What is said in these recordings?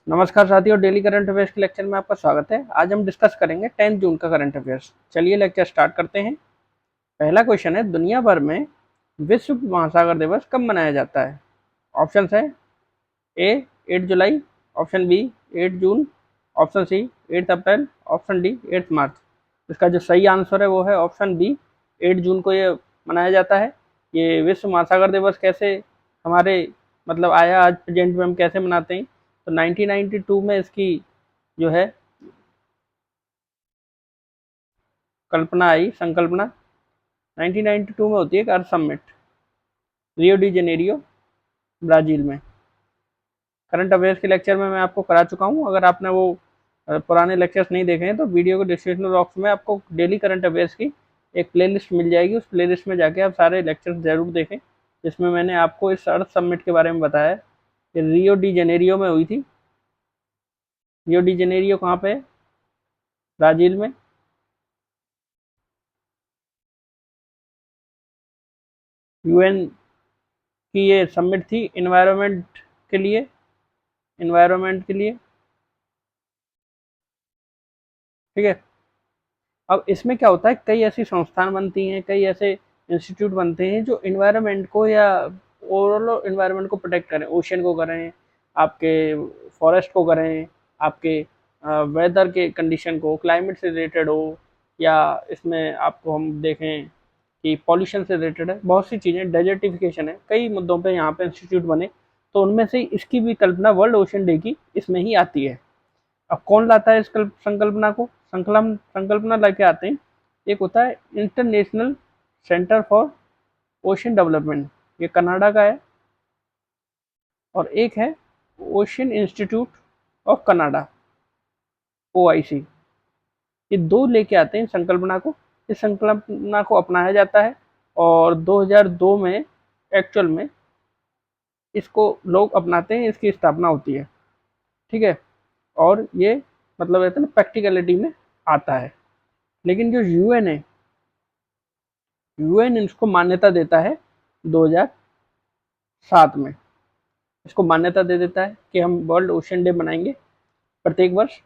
नमस्कार साथियों, daily current affairs के लेक्चर में आपका स्वागत है। आज हम डिस्कस करेंगे 10 जून का करंट अफेयर्स। चलिए लेक्चर स्टार्ट करते हैं। पहला क्वेश्चन है, दुनिया भर में विश्व महासागर दिवस कब मनाया जाता है? ऑप्शन है ए 8 जुलाई, ऑप्शन बी 8 जून, ऑप्शन सी 8 अप्रैल, ऑप्शन डी 8 मार्च। इसका जो सही आंसर है वो है ऑप्शन बी, 8 जून को ये मनाया जाता है। ये विश्व महासागर दिवस कैसे हमारे मतलब आया, आज प्रेजेंट में हम कैसे मनाते हैं, तो 1992 में इसकी जो है कल्पना आई, संकल्पना 1992 में होती है, एक earth summit, Rio de Janeiro, Brazil में। करंट अफेयर्स के लेक्चर में मैं आपको करा चुका हूँ। अगर आपने वो पुराने लेक्चर्स नहीं देखे हैं तो वीडियो के डिस्क्रिप्शन बॉक्स में आपको डेली करंट अफेयर्स की एक प्लेलिस्ट मिल जाएगी। उस प्लेलिस्ट में जाके आप सारे लेक्चर्स जरूर देखें, जिसमें मैंने आपको इस अर्थ समिट के बारे में बताया है। ये रियो डी जेनेरियो में हुई थी। रियो डी जेनेरियो कहाँ पे है? ब्राजील में। यूएन की ये समिट थी इन्वायरमेंट के लिए। ठीक है। अब इसमें क्या होता है, कई ऐसी संस्थान बनती हैं, कई ऐसे इंस्टीट्यूट बनते हैं जो इन्वायरमेंट को या ओवरऑल इन्वायरमेंट को प्रोटेक्ट करें। ओशन को करें, आपके फॉरेस्ट को करें, आपके वेदर के कंडीशन को, क्लाइमेट से रिलेटेड हो, या इसमें आपको हम देखें कि पॉल्यूशन से रिलेटेड है, बहुत सी चीज़ें, डेजर्टिफिकेशन है, कई मुद्दों पे यहाँ पे इंस्टीट्यूट बने। तो उनमें से इसकी भी कल्पना वर्ल्ड ओशन डे की इसमें ही आती है। अब कौन लाता है इस संकल्पना को? संकल्पना लेके आते हैं, एक होता है international centre for ocean development, ये कनाडा का है, और एक है ocean institute of Canada, OIC। ये दो लेके आते हैं संकल्पना को। इस संकल्पना को अपनाया जाता है और 2002 में एक्चुअल में इसको लोग अपनाते हैं, इसकी स्थापना होती है। ठीक है। और ये मतलब कहते हैं प्रैक्टिकलिटी में आता है। लेकिन जो यूएन है, यूएन इसको मान्यता देता है 2007 में। इसको मान्यता दे देता है कि हम वर्ल्ड ओशन डे मनाएंगे प्रत्येक वर्ष।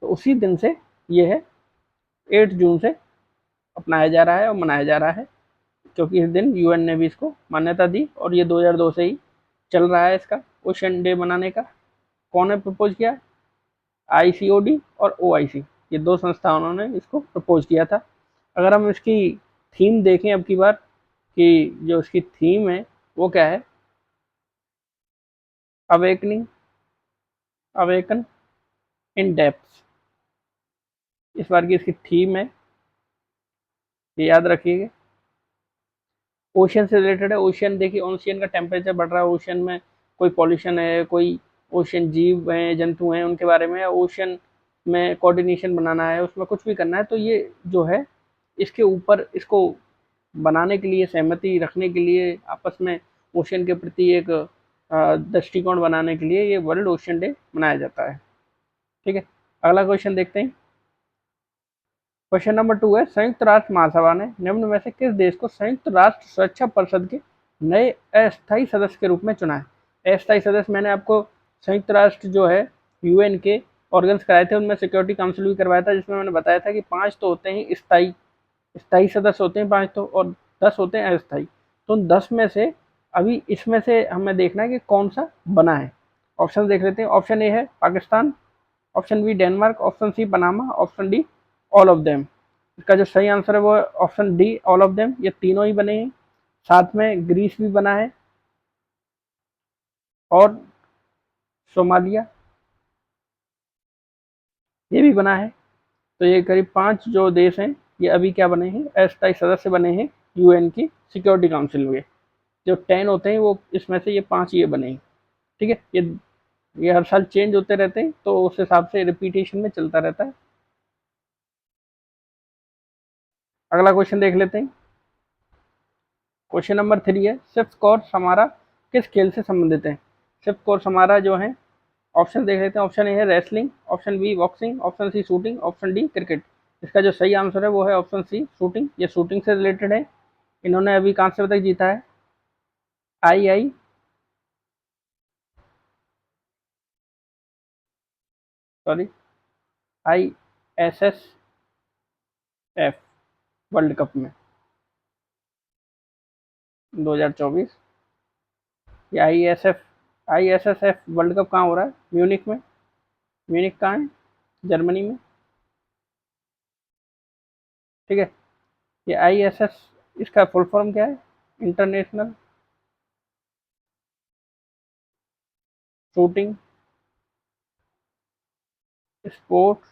तो उसी दिन से ये है 8 जून से अपनाया जा रहा है और मनाया जा रहा है, क्योंकि इस दिन यूएन ने भी इसको मान्यता दी और ये 2002 से ही चल रहा है इसका ओशन डे मनाने का। कौन ने प्रपोज किया? ICOD और OIC, ये दो संस्थानों ने इसको प्रपोज किया था। अगर हम इसकी थीम देखें अब की बार, कि जो इसकी थीम है वो क्या है? अवेकनिंग, अवेकन इन डेप्थ, इस बार की इसकी थीम है, ये याद रखिएगा। ओशन से रिलेटेड है। ओशन देखिए, ओशियन का टेम्परेचर बढ़ रहा है, ओशन में कोई पॉल्यूशन है, कोई ओशन जीव हैं, जंतु हैं, उनके बारे में, ओशन में कोऑर्डिनेशन बनाना है, उसमें कुछ भी करना है, तो ये जो है इसके ऊपर इसको बनाने के लिए, सहमति रखने के लिए, आपस में ओशन के प्रति एक दृष्टिकोण बनाने के लिए ये वर्ल्ड ओशन डे मनाया जाता है। ठीक है। अगला क्वेश्चन देखते हैं। क्वेश्चन नंबर 2 है, संयुक्त राष्ट्र महासभा ने निम्न में से किस देश को संयुक्त राष्ट्र सुरक्षा परिषद के नए अस्थायी सदस्य के रूप में चुना है? अस्थायी सदस्य मैंने आपको संयुक्त राष्ट्र जो है यूएन के ऑर्गन्स कराए थे, उनमें सिक्योरिटी काउंसिल भी करवाया था, जिसमें मैंने बताया था कि 5 तो होते हैं स्थायी, स्थायी सदस्य होते हैं 5 तो, और 10 होते हैं अस्थायी। तो उन 10 में से अभी इसमें से हमें देखना है कि कौन सा बना है। ऑप्शन देख लेते हैं। ऑप्शन ए है Pakistan, option B Denmark, option C Panama, option D all of them. इसका जो सही आंसर है वो है option D all of them. ये तीनों ही बने हैं, साथ में ग्रीस भी बना है और सोमालिया ये भी बना है। तो ये करीब 5 जो देश हैं ये अभी क्या बने हैं, अस्थायी सदस्य बने हैं यूएन की सिक्योरिटी काउंसिल में। जो 10 होते हैं वो इसमें से ये 5 ये बने हैं। ठीक है। ये हर साल चेंज होते रहते हैं, तो उस हिसाब से रिपीटेशन में चलता रहता है। अगला क्वेश्चन देख लेते हैं। क्वेश्चन नंबर 3 है, सिफ्थ कोर समारा किस खेल से संबंधित है? सिफ्थ कोर समारा जो है, ऑप्शन देख लेते हैं। ऑप्शन ए है wrestling, option B boxing, option C shooting, option D cricket. इसका जो सही आंसर है वो है ऑप्शन सी शूटिंग। ये शूटिंग से रिलेटेड है। इन्होंने अभी कांस्य पदक जीता है। I sorry, ISSF world cup में 2024। ये ISSF वर्ल्ड कप कहाँ हो रहा है? म्यूनिक में। म्यूनिक कहाँ है? जर्मनी में। ठीक है। ये ISS, इसका फुल फॉर्म क्या है? International shooting sports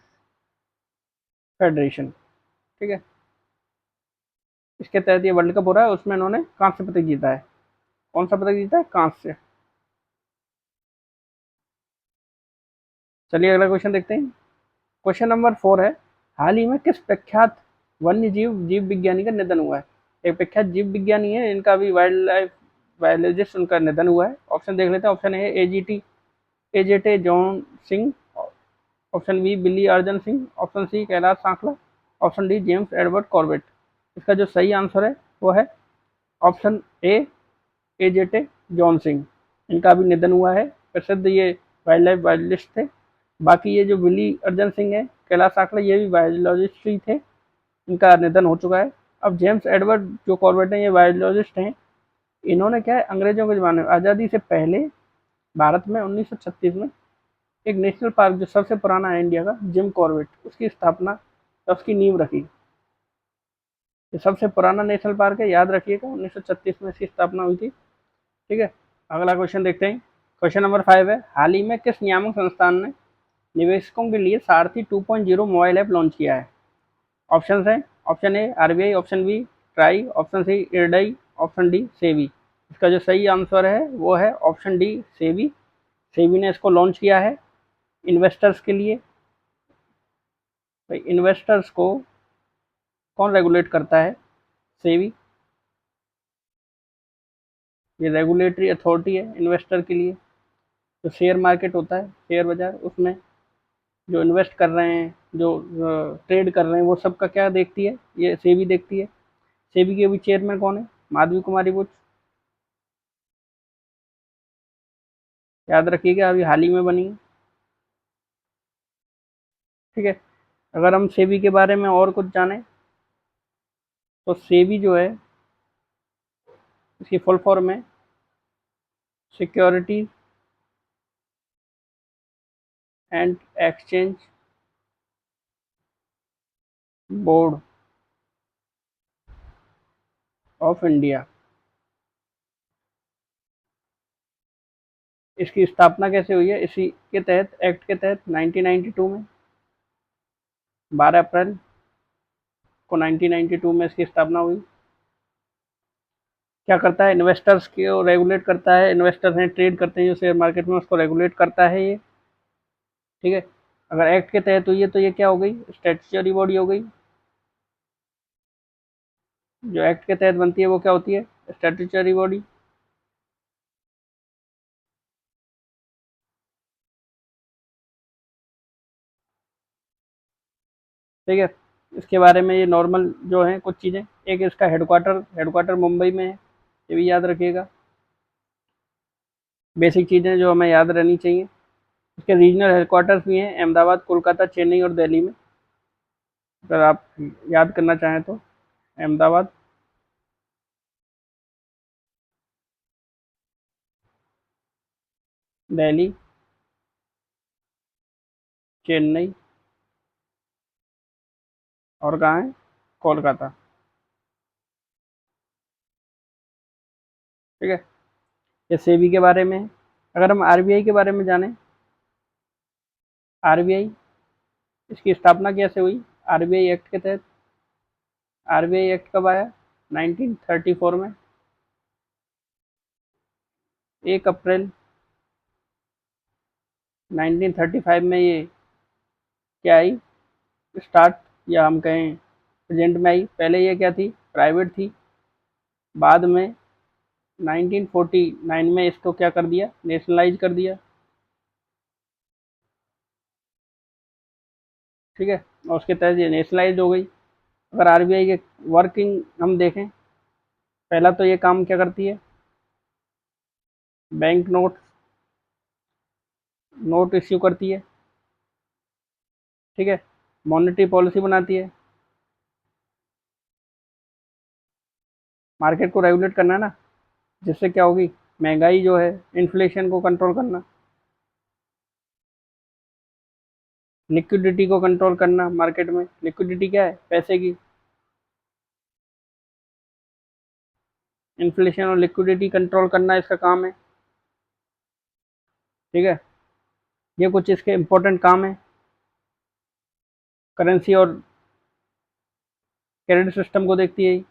federation. ठीक है। इसके तहत ये वर्ल्ड कप हो रहा है, उसमें इन्होंने कांस्य पदक जीता है। कौन सा पदक जीता है? कांस्य। चलिए अगला क्वेश्चन देखते हैं। क्वेश्चन नंबर 4 है, हाल ही में किस प्रख्यात वन्य जीव विज्ञानी का निधन हुआ है? एक प्रख्यात जीव विज्ञानी है, इनका अभी वाइल्ड लाइफ बायोलॉजिस्ट उनका निधन हुआ है। ऑप्शन देख लेते हैं। Option A AJT John Singh, option B Billy Arjan Singh, option C Kailash Sankhala, option D James Edward Corbett. इसका जो सही आंसर है वो है ऑप्शन ए एजेटे जॉन सिंह। इनका अभी निधन हुआ है। प्रसिद्ध ये वाइल्ड लाइफ बायोलॉजिस्ट थे। बाकी ये जो बिली अर्जन सिंह है, कैलाश सांखला, ये भी बायोलॉजिस्ट ही थे, इनका निधन हो चुका है। अब जेम्स एडवर्ड जो कॉर्बेट है, ये बायोलॉजिस्ट हैं। इन्होंने क्या है, अंग्रेजों के ज़माने में आज़ादी से पहले भारत में 1936 में एक नेशनल पार्क जो सबसे पुराना है इंडिया का, जिम कॉर्बेट, उसकी स्थापना, उसकी नींव रखी। ये सबसे पुराना नेशनल पार्क है, याद रखिएगा, 1936 में इसकी स्थापना हुई थी। ठीक है। अगला क्वेश्चन देखते हैं। क्वेश्चन नंबर 5 है, हाल ही में किस नियामक संस्थान ने निवेशकों के लिए सारथी 2.0 मोबाइल ऐप लॉन्च किया है? ऑप्शन है, option A RBI, option B TRAI, option C IRDAI, option D SEBI. इसका जो सही आंसर है वो है ऑप्शन डी सेबी। सेबी ने इसको लॉन्च किया है इन्वेस्टर्स के लिए। भाई इन्वेस्टर्स को कौन रेगुलेट करता है? सेबी। ये रेगुलेटरी अथॉरिटी है इन्वेस्टर के लिए। जो शेयर मार्केट होता है, शेयर बाजार, उसमें जो इन्वेस्ट कर रहे हैं, जो ट्रेड कर रहे हैं, वो सबका क्या देखती है? ये सेबी देखती है। सेबी के अभी चेयरमैन कौन है? माधवी कुमारी बुच। याद रखिएगा, अभी हाल ही में बनी है। ठीक है। अगर हम सेबी के बारे में और कुछ जाने तो सेबी जो है, इसकी फुल फॉर्म है security and exchange board of India. इसकी स्थापना कैसे हुई है? इसी के तहत, एक्ट के तहत 1992 में, 12 अप्रैल को 1992 में इसकी स्थापना हुई। क्या करता है? इन्वेस्टर्स को रेगुलेट करता है। इन्वेस्टर्स हैं, ट्रेड करते हैं जो शेयर मार्केट में, उसको रेगुलेट करता है ये। ठीक है। अगर एक्ट के तहत हुई है तो ये क्या हो गई? स्टैट्यूटरी बॉडी हो गई। जो एक्ट के तहत बनती है वो क्या होती है? Statutory body. ठीक है। इसके बारे में ये नॉर्मल जो है कुछ चीज़ें, एक इसका हेडक्वार्टर मुंबई में है, ये भी याद रखिएगा। बेसिक चीज़ें जो हमें याद रहनी चाहिए। इसके रीजनल हेडक्वार्टर्स भी हैं अहमदाबाद, कोलकाता, चेन्नई और दिल्ली में, अगर आप याद करना चाहें तो। अहमदाबाद, दिल्ली, चेन्नई और कहाँ है? कोलकाता। ठीक है। ये सेबी के बारे में है। अगर हम आरबीआई के बारे में जानें, आरबीआई, इसकी स्थापना कैसे हुई? आरबीआई एक्ट के तहत। आरबीआई एक्ट कब आया? 1934 में, 1 अप्रैल 1935 में ये क्या आई? स्टार्ट, या हम कहें प्रेजेंट में आई। पहले ये क्या थी? प्राइवेट थी। बाद में 1949 में इसको क्या कर दिया? नेशनलाइज कर दिया। ठीक है। और उसके तहत ये नेशनलाइज हो गई। अगर आरबीआई के वर्किंग हम देखें, पहला तो ये काम क्या करती है? बैंक नोट इश्यू करती है। ठीक है, मॉनेटरी पॉलिसी बनाती है, मार्केट को रेगुलेट करना है ना, जिससे क्या होगी, महंगाई जो है, इन्फ्लेशन को कंट्रोल करना, लिक्विडिटी को कंट्रोल करना, मार्केट में लिक्विडिटी क्या है, पैसे की, इन्फ्लेशन और लिक्विडिटी कंट्रोल करना इसका काम है। ठीक है, ये कुछ इसके इंपॉर्टेंट काम है। करेंसी और क्रेडिट सिस्टम को देखती है,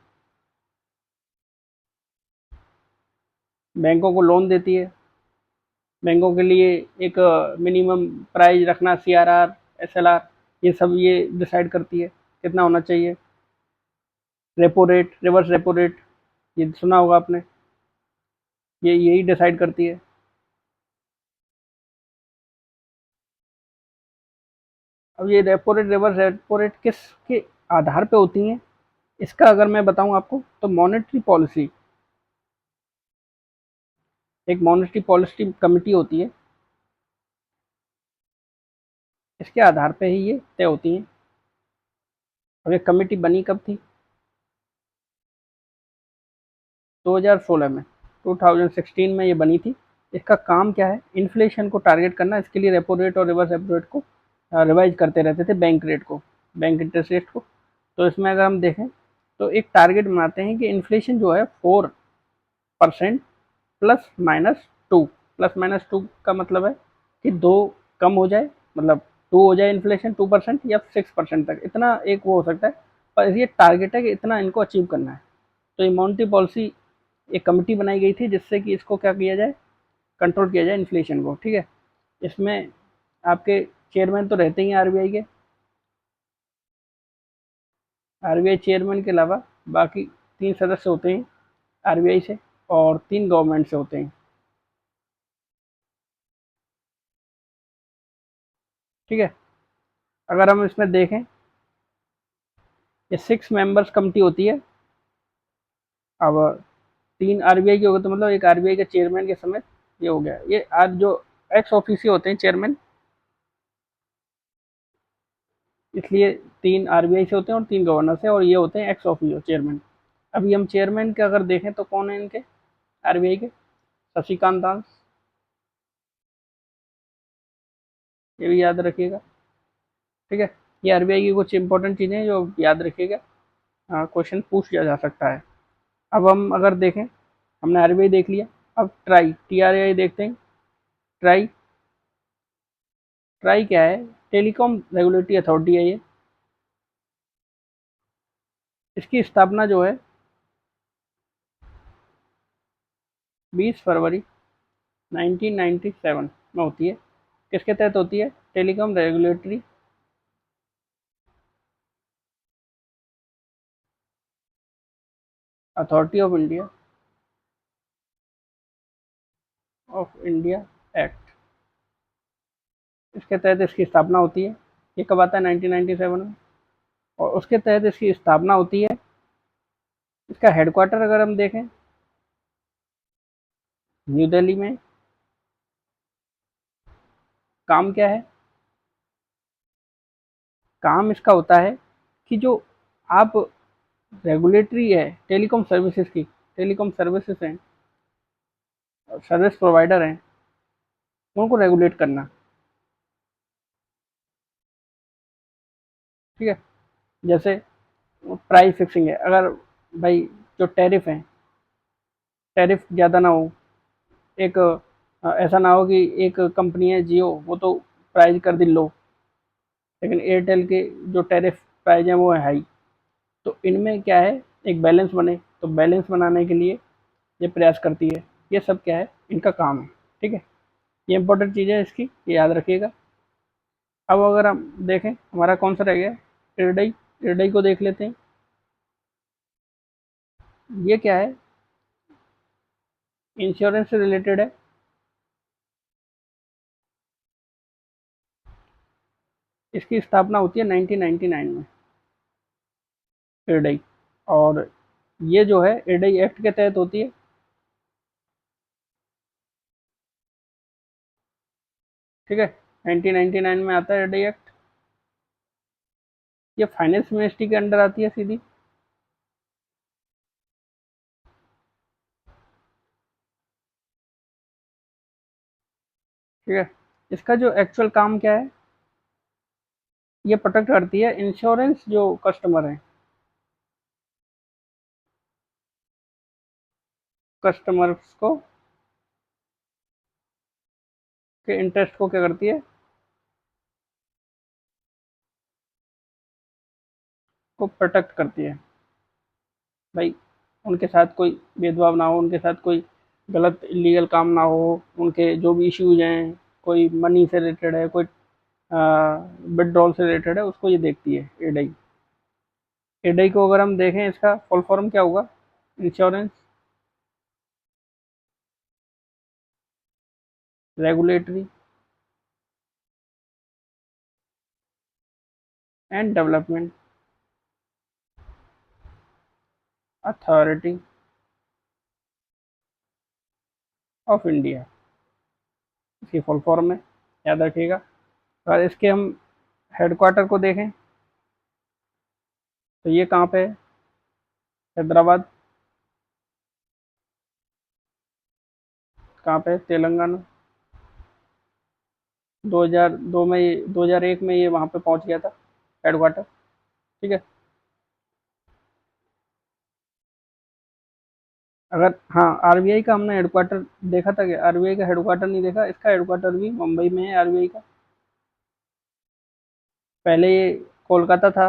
बैंकों को लोन देती है, बैंकों के लिए एक मिनिमम प्राइस रखना, सीआरआर, एसएलआर, ये सब ये डिसाइड करती है कितना होना चाहिए। Repo rate, reverse repo rate, ये सुना होगा आपने, ये यही डिसाइड करती है। अब ये repo rate, reverse repo rate किसके आधार पे होती हैं, इसका अगर मैं बताऊं आपको, तो मॉनेटरी पॉलिसी, एक मॉनेटरी पॉलिसी कमिटी होती है, इसके आधार पे ही ये तय होती हैं। अब ये कमिटी बनी कब थी, 2016 में, 2016 में ये बनी थी। इसका काम क्या है, इन्फ्लेशन को टारगेट करना, इसके लिए रेपो रेट और रिवर्स रेपो रेट को रिवाइज करते रहते थे, बैंक रेट को, बैंक इंटरेस्ट रेट को। तो इसमें अगर हम देखें तो एक टारगेट बनाते हैं कि इन्फ्लेशन जो है 4% plus minus two, plus minus two का मतलब है कि दो कम हो जाए, मतलब टू हो जाए इन्फ्लेशन, 2% या 6% तक, इतना एक वो हो सकता है, पर ये टारगेट है कि इतना इनको अचीव करना है। तो ये मॉनेटरी पॉलिसी एक कमिटी बनाई गई थी जिससे कि इसको क्या किया जाए, कंट्रोल किया जाए इन्फ्लेशन को। ठीक है, इसमें आपके चेयरमैन तो रहते ही हैं आरबीआई के, आरबीआई चेयरमैन के अलावा बाकी 3 सदस्य होते हैं आरबीआई से, और 3 गवर्नमेंट से होते हैं। ठीक है, अगर हम इसमें देखें, ये 6 मेंबर्स कमिटी होती है। अब 3 आरबीआई के हो गए, तो मतलब एक आरबीआई के चेयरमैन के समेत ये हो गया। ये आज जो एक्स ऑफिसियो होते हैं चेयरमैन, इसलिए 3 आरबीआई से होते हैं और 3 गवर्नर से, और ये होते हैं एक्स ऑफिसियो चेयरमैन। अभी हम चेयरमैन के अगर देखें तो कौन है इनके, आरबीआई के, शशिकांत दास, ये भी याद रखिएगा। ठीक है, ये आरबीआई की कुछ इंपॉर्टेंट चीज़ें हैं जो याद रखिएगा, क्वेश्चन पूछ लिया जा सकता है। अब हम अगर देखें, हमने आरबीआई देख लिया, अब ट्राई, टीआरआई देखते हैं। ट्राई, ट्राई क्या है, टेलीकॉम रेगुलेटरी अथॉरिटी है ये। इसकी स्थापना जो है 20 फरवरी 1997 में होती है। किसके तहत होती है, telecom regulatory authority of India act, इसके तहत इसकी स्थापना होती है। ये कब आता है, 1997 में, और उसके तहत इसकी स्थापना होती है। इसका हेडक्वार्टर अगर हम देखें, न्यू दिल्ली में। काम क्या है, काम इसका होता है कि जो आप रेगुलेटरी है टेलीकॉम सर्विसेज की, टेलीकॉम सर्विसेज हैं, सर्विस प्रोवाइडर हैं, उनको रेगुलेट करना। ठीक है, जैसे प्राइस फिक्सिंग है, अगर भाई जो टैरिफ है, टैरिफ ज़्यादा ना हो, एक ऐसा ना हो कि एक कंपनी है जियो, वो तो प्राइस कर दी लो, लेकिन एयरटेल के जो टैरिफ प्राइस हैं वो है हाई। तो इनमें क्या है, एक बैलेंस बने, तो बैलेंस बनाने के लिए ये प्रयास करती है। ये सब क्या है, इनका काम है। ठीक है, ये इंपॉर्टेंट चीज़ है इसकी, ये याद रखिएगा। अब अगर हम देखें, हमारा कौन सा रह गया, इरडई, इरडई को देख लेते हैं। ये क्या है, इंश्योरेंस से रिलेटेड है। इसकी स्थापना होती है 1999 में, इरडई, और ये जो है इरडई एक्ट के तहत होती है। ठीक है, 1999 में आता है इरडई एक्ट। ये फाइनेंस मिनिस्ट्री के अंडर आती है सीधी। ठीक है, इसका जो एक्चुअल काम क्या है, ये प्रोटेक्ट करती है इंश्योरेंस जो कस्टमर है, कस्टमर्स को के इंटरेस्ट को क्या करती है, को प्रोटेक्ट करती है। भाई उनके साथ कोई भेदभाव ना हो, उनके साथ कोई गलत इलीगल काम ना हो, उनके जो भी इश्यूज हैं, कोई मनी से रिलेटेड है, कोई विड्रॉल से रिलेटेड है, उसको ये देखती है एडाई। एडाई को अगर हम देखें, इसका फुल फॉर्म क्या होगा, insurance regulatory and development authority of India, इसकी फुल फॉर्म है, याद रखिएगा। अगर इसके हम हेडक्वार्टर को देखें तो ये कहाँ पे है, हैदराबाद। कहाँ पे है, तेलंगाना। 2002 में ये 2001 में ये वहाँ पे पहुँच गया था हेडक्वार्टर। ठीक है, अगर हाँ आरबीआई का हमने हेडक्वार्टर देखा था कि आरबीआई का हेडक्वार्टर नहीं देखा, इसका हेडक्वार्टर भी मुंबई में है आरबीआई का। पहले ये कोलकाता था,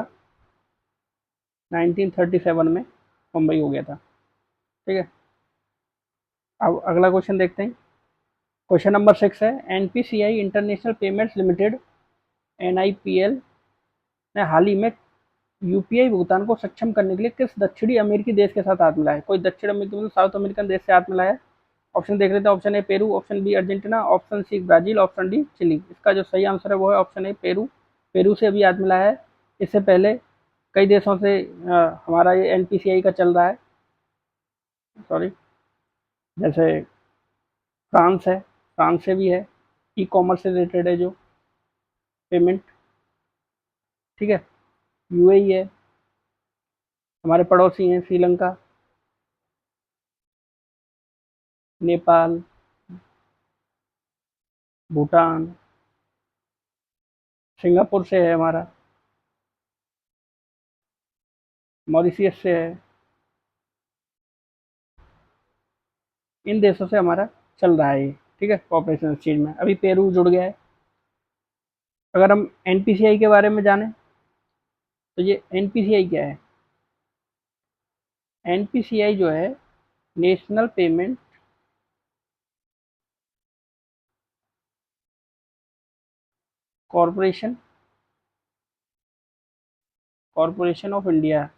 1937 में मुंबई हो गया था। ठीक है, अब अगला क्वेश्चन देखते हैं। क्वेश्चन नंबर 6 है, NPCI international payments limited NIPL ने हाल ही में यूपीआई भुगतान को सक्षम करने के लिए किस दक्षिणी अमेरिकी देश के साथ हाथ मिलाया है। कोई दक्षिण अमेरिकी मतलब साउथ अमेरिकन देश से हाथ मिलाया है। ऑप्शन देख लेते हैं। Option A Peru, option B Argentina, option C Brazil, option D Chile. इसका जो सही आंसर है वो है ऑप्शन ए पेरू। पेरू से अभी हाथ मिलाया है। इससे पहले कई देशों से हमारा ये एनपीसीआई का चल रहा है, सॉरी, जैसे फ्रांस है, फ्रांस से भी है, ई कॉमर्स से रिलेटेड है जो पेमेंट। ठीक है, यूएई है, हमारे पड़ोसी हैं श्रीलंका, नेपाल, भूटान, सिंगापुर से है हमारा, मॉरिशियस से है। इन देशों से हमारा चल रहा है ये। ठीक है, कॉपरेशन इस चीज़ में। अभी पेरू जुड़ गया है। अगर हम एनपीसीआई के बारे में जानें तो ये एनपीसीआई क्या है। एनपीसीआई जो है, national payment corporation, corporation of India,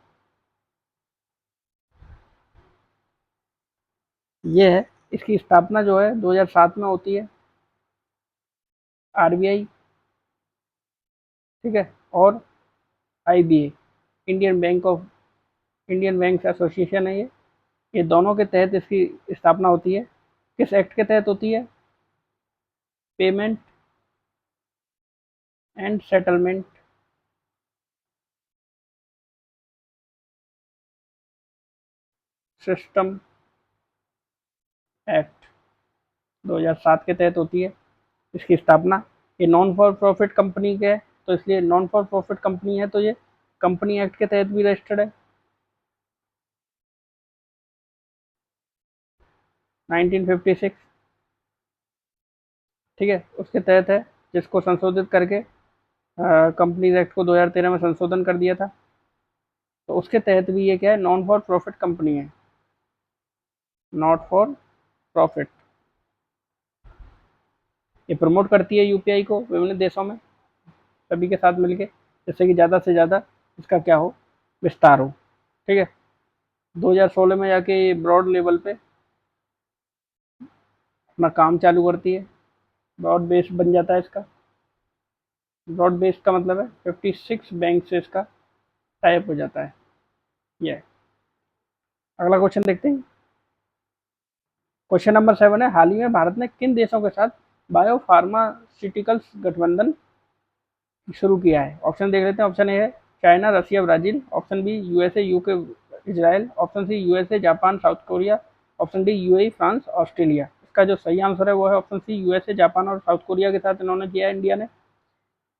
ये है। इसकी स्थापना जो है 2007 में होती है। आरबीआई, ठीक है, और IBA, Indian bank of Indian bank association है ये दोनों के तहत इसकी स्थापना होती है। किस एक्ट के तहत होती है, payment and settlement system act 2007 के तहत होती है इसकी स्थापना। ये नॉन फॉर प्रॉफिट कंपनी के है, तो इसलिए नॉन फॉर प्रॉफिट कंपनी है तो ये कंपनी एक्ट के तहत भी रजिस्टर्ड है, 1956। ठीक है, उसके तहत है, जिसको संशोधित करके कंपनीज एक्ट को 2013 में संशोधन कर दिया था। तो उसके तहत भी ये क्या है, नॉन फॉर प्रॉफिट कंपनी है, नॉट फॉर प्रॉफिट। ये प्रमोट करती है यूपीआई को विभिन्न देशों में सभी के साथ मिलके, जिससे कि ज़्यादा से ज़्यादा इसका क्या हो, विस्तार हो। ठीक है, 2016 में जाके ये ब्रॉड लेवल पे अपना काम चालू करती है, ब्रॉड बेस बन जाता है इसका। ब्रॉड बेस का मतलब है 56 बैंक से इसका टाइप हो जाता है। ये अगला क्वेश्चन देखते हैं। क्वेश्चन नंबर 7 है, हाल ही में भारत ने किन देशों के साथ बायो फार्मास्यूटिकल्स गठबंधन शुरू किया है। ऑप्शन देख लेते हैं। ऑप्शन ए है China, Russia, Brazil. Option B USA, UK, Israel. Option C USA, Japan, South Korea. Option D UAE, France, Australia. इसका जो सही आंसर है वो है ऑप्शन सी यूएसए, जापान और साउथ कोरिया के साथ इन्होंने किया है इंडिया ने।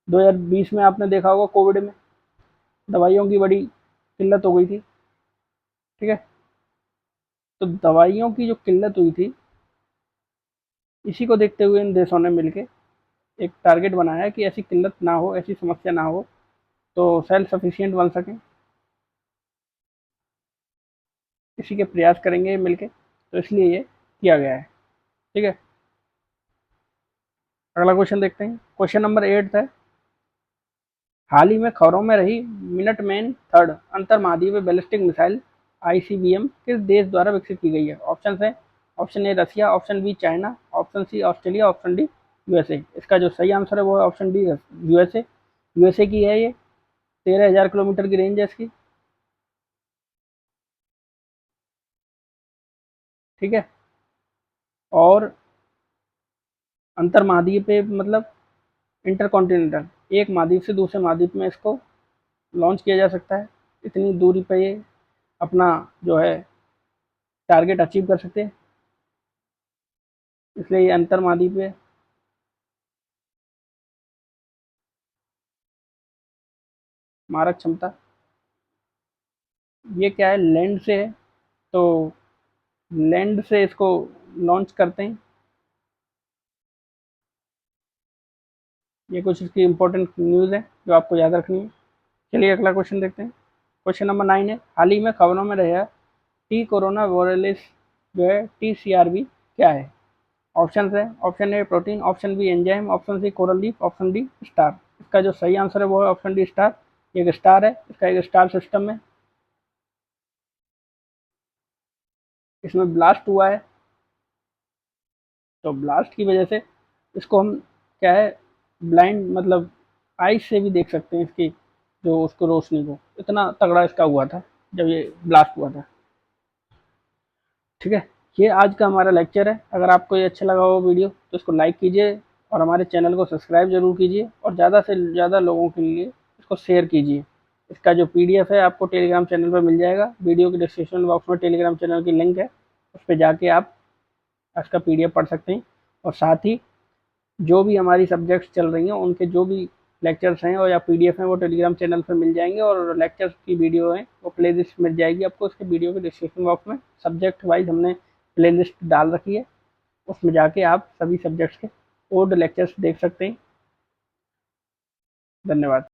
2020 में आपने देखा होगा कोविड में दवाइयों की बड़ी किल्लत हो गई थी, ठीक है। तो दवाइयों की जो किल्लत हुई थी, इसी को देखते हुए इन देशों ने मिलके एक टारगेट बनाया है कि ऐसी किल्लत ना हो, ऐसी समस्या ना हो, तो सेल्फ सफिशिएंट बन सकें। इसी के प्रयास करेंगे मिलके, तो इसलिए ये किया गया है, ठीक है। अगला क्वेश्चन देखते हैं। क्वेश्चन नंबर 8 है, हाल ही में खबरों में रही मिनटमैन थर्ड अंतर महाद्वीपीय बैलिस्टिक मिसाइल आईसीबीएम किस देश द्वारा विकसित की गई है? ऑप्शन है, option A Russia, option B China, option C Australia, option D USA. इसका जो सही आंसर है वो है ऑप्शन डी यूएसए। यूएसए की है ये, 13,000 किलोमीटर की रेंज है इसकी, ठीक है। और अंतर महाद्वीपीय मतलब इंटरकॉन्टिनेंटल, एक महाद्वीप से दूसरे महाद्वीप में इसको लॉन्च किया जा सकता है। इतनी दूरी पे ये अपना जो है टारगेट अचीव कर सकते हैं, इसलिए ये अंतर महाद्वीपीय मारक क्षमता। ये क्या है, लैंड से है, तो लैंड से इसको लॉन्च करते हैं। ये कुछ इसकी इंपॉर्टेंट न्यूज़ है जो आपको याद रखनी है। चलिए अगला क्वेश्चन देखते हैं। क्वेश्चन नंबर 9 है, हाल ही में खबरों में रहा टी कोरोना वायरस जो है TCRV क्या है? ऑप्शन है, option A protein, option B enzyme, option C coral leaf, option D star. इसका जो सही आंसर है वो है ऑप्शन डी स्टार। एक स्टार है, इसका एक स्टार सिस्टम है, इसमें ब्लास्ट हुआ है, तो ब्लास्ट की वजह से इसको हम क्या है, ब्लाइंड मतलब आइज से भी देख सकते हैं इसकी जो उसको रोशनी को, इतना तगड़ा इसका हुआ था जब ये ब्लास्ट हुआ था, ठीक है। ये आज का हमारा लेक्चर है। अगर आपको ये अच्छा लगा हो वीडियो तो इसको लाइक कीजिए और हमारे चैनल को सब्सक्राइब जरूर कीजिए और ज़्यादा से ज़्यादा लोगों के लिए इसको शेयर कीजिए। इसका जो PDF है आपको टेलीग्राम चैनल पर मिल जाएगा, वीडियो के डिस्क्रिप्शन बॉक्स में टेलीग्राम चैनल की लिंक है, उस पर जाके आप इसका PDF पढ़ सकते हैं। और साथ ही जो भी हमारी सब्जेक्ट्स चल रही हैं उनके जो भी लेक्चर्स हैं और या PDF हैं वो टेलीग्राम चैनल पर मिल जाएंगे, और लेक्चर्स की वीडियो है वो प्ले लिस्ट मिल जाएगी आपको उसके वीडियो के डिस्क्रिप्शन बॉक्स में। सब्जेक्ट वाइज हमने प्ले लिस्ट डाल रखी है, उसमें जाके आप सभी सब्जेक्ट्स के ओल्ड लेक्चर्स देख सकते हैं। धन्यवाद।